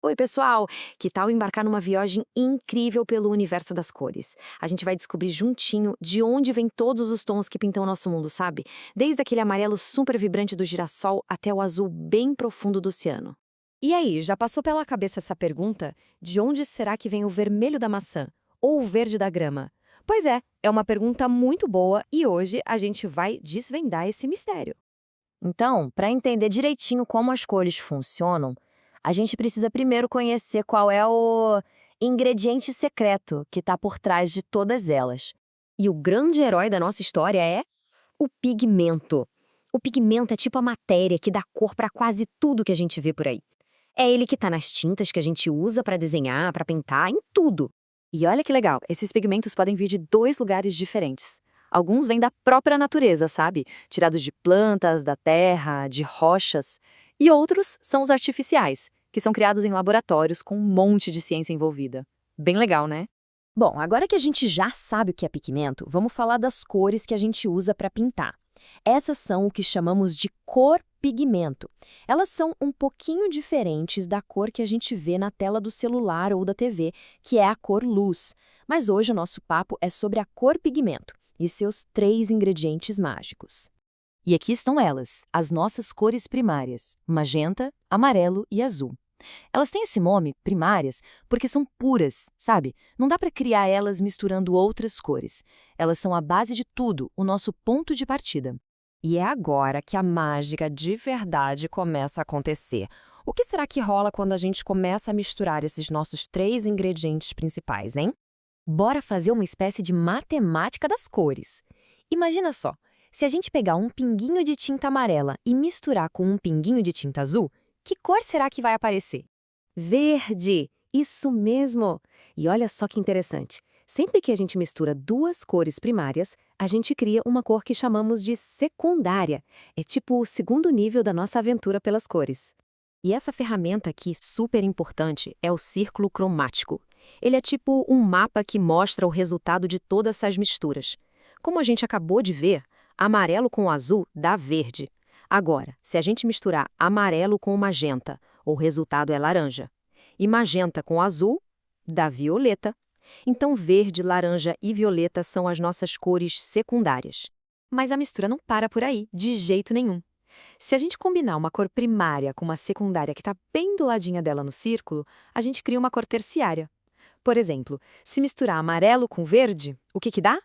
Oi, pessoal! Que tal embarcar numa viagem incrível pelo universo das cores? A gente vai descobrir juntinho de onde vêm todos os tons que pintam o nosso mundo, sabe? Desde aquele amarelo super vibrante do girassol até o azul bem profundo do oceano. E aí, já passou pela cabeça essa pergunta? De onde será que vem o vermelho da maçã? Ou o verde da grama? Pois é uma pergunta muito boa e hoje a gente vai desvendar esse mistério. Então, para entender direitinho como as cores funcionam, a gente precisa primeiro conhecer qual é o ingrediente secreto que está por trás de todas elas. E o grande herói da nossa história é o pigmento. O pigmento é tipo a matéria que dá cor para quase tudo que a gente vê por aí. É ele que tá nas tintas que a gente usa para desenhar, para pintar, em tudo. E olha que legal, esses pigmentos podem vir de dois lugares diferentes. Alguns vêm da própria natureza, sabe? Tirados de plantas, da terra, de rochas. E outros são os artificiais, que são criados em laboratórios com um monte de ciência envolvida. Bem legal, né? Bom, agora que a gente já sabe o que é pigmento, vamos falar das cores que a gente usa para pintar. Essas são o que chamamos de cor-pigmento. Elas são um pouquinho diferentes da cor que a gente vê na tela do celular ou da TV, que é a cor luz. Mas hoje o nosso papo é sobre a cor-pigmento e seus três ingredientes mágicos. E aqui estão elas, as nossas cores primárias: magenta, amarelo e azul. Elas têm esse nome, primárias, porque são puras, sabe? Não dá para criar elas misturando outras cores. Elas são a base de tudo, o nosso ponto de partida. E é agora que a mágica de verdade começa a acontecer. O que será que rola quando a gente começa a misturar esses nossos três ingredientes principais, hein? Bora fazer uma espécie de matemática das cores. Imagina só, se a gente pegar um pinguinho de tinta amarela e misturar com um pinguinho de tinta azul, que cor será que vai aparecer? Verde! Isso mesmo! E olha só que interessante. Sempre que a gente mistura duas cores primárias, a gente cria uma cor que chamamos de secundária. É tipo o segundo nível da nossa aventura pelas cores. E essa ferramenta aqui, super importante, é o círculo cromático. Ele é tipo um mapa que mostra o resultado de todas essas misturas. Como a gente acabou de ver, amarelo com azul dá verde. Agora, se a gente misturar amarelo com magenta, o resultado é laranja. E magenta com azul dá violeta. Então, verde, laranja e violeta são as nossas cores secundárias. Mas a mistura não para por aí, de jeito nenhum. Se a gente combinar uma cor primária com uma secundária que está bem do ladinho dela no círculo, a gente cria uma cor terciária. Por exemplo, se misturar amarelo com verde, o que dá?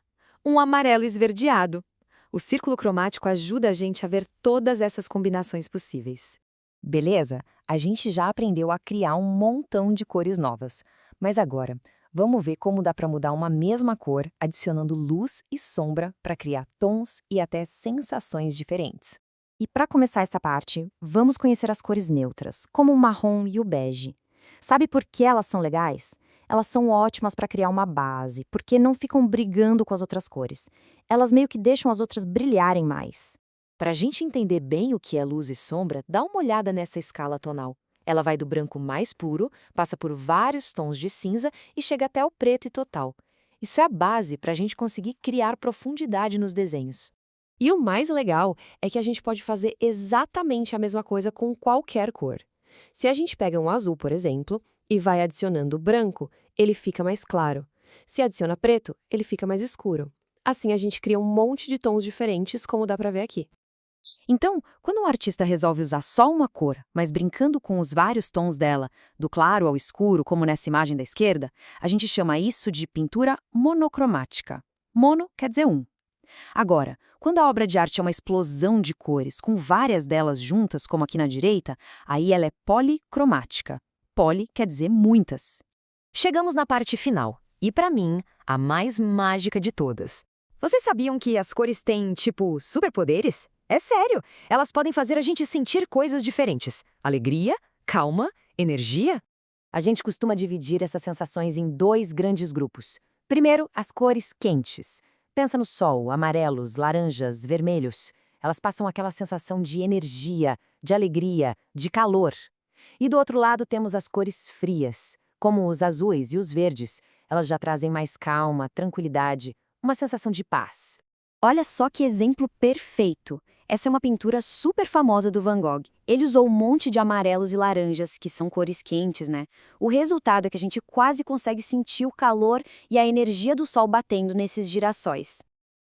Um amarelo esverdeado. O círculo cromático ajuda a gente a ver todas essas combinações possíveis. Beleza? A gente já aprendeu a criar um montão de cores novas. Mas agora, vamos ver como dá para mudar uma mesma cor adicionando luz e sombra para criar tons e até sensações diferentes. E para começar essa parte, vamos conhecer as cores neutras, como o marrom e o bege. Sabe por que elas são legais? Elas são ótimas para criar uma base, porque não ficam brigando com as outras cores. Elas meio que deixam as outras brilharem mais. Para a gente entender bem o que é luz e sombra, dá uma olhada nessa escala tonal. Ela vai do branco mais puro, passa por vários tons de cinza e chega até o preto e total. Isso é a base para a gente conseguir criar profundidade nos desenhos. E o mais legal é que a gente pode fazer exatamente a mesma coisa com qualquer cor. Se a gente pega um azul, por exemplo, e vai adicionando branco, ele fica mais claro. Se adiciona preto, ele fica mais escuro. Assim a gente cria um monte de tons diferentes, como dá para ver aqui. Então, quando um artista resolve usar só uma cor, mas brincando com os vários tons dela, do claro ao escuro, como nessa imagem da esquerda, a gente chama isso de pintura monocromática. Mono quer dizer um. Agora, quando a obra de arte é uma explosão de cores, com várias delas juntas, como aqui na direita, aí ela é policromática. Poli quer dizer muitas. Chegamos na parte final, e para mim, a mais mágica de todas. Vocês sabiam que as cores têm, tipo, superpoderes? É sério! Elas podem fazer a gente sentir coisas diferentes. Alegria, calma, energia. A gente costuma dividir essas sensações em dois grandes grupos. Primeiro, as cores quentes. Pensa no sol, amarelos, laranjas, vermelhos. Elas passam aquela sensação de energia, de alegria, de calor. E do outro lado temos as cores frias, como os azuis e os verdes. Elas já trazem mais calma, tranquilidade, uma sensação de paz. Olha só que exemplo perfeito! Essa é uma pintura super famosa do Van Gogh. Ele usou um monte de amarelos e laranjas, que são cores quentes, né? O resultado é que a gente quase consegue sentir o calor e a energia do sol batendo nesses girassóis.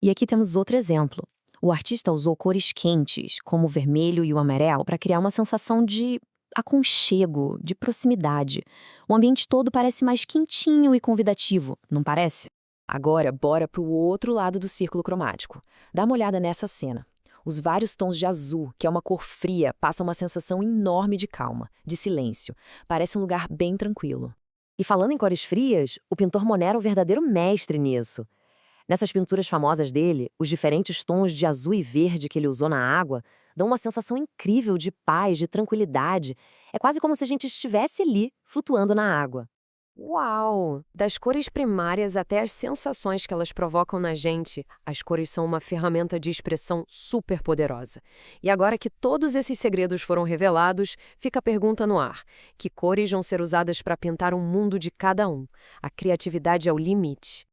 E aqui temos outro exemplo. O artista usou cores quentes, como o vermelho e o amarelo, para criar uma sensação de aconchego, de proximidade. O ambiente todo parece mais quentinho e convidativo, não parece? Agora, bora para o outro lado do círculo cromático. Dá uma olhada nessa cena. Os vários tons de azul, que é uma cor fria, passam uma sensação enorme de calma, de silêncio. Parece um lugar bem tranquilo. E falando em cores frias, o pintor Monet era um verdadeiro mestre nisso. Nessas pinturas famosas dele, os diferentes tons de azul e verde que ele usou na água dão uma sensação incrível de paz, de tranquilidade. É quase como se a gente estivesse ali, flutuando na água. Uau! Das cores primárias até as sensações que elas provocam na gente, as cores são uma ferramenta de expressão super poderosa. E agora que todos esses segredos foram revelados, fica a pergunta no ar: que cores vão ser usadas para pintar o mundo de cada um? A criatividade é o limite.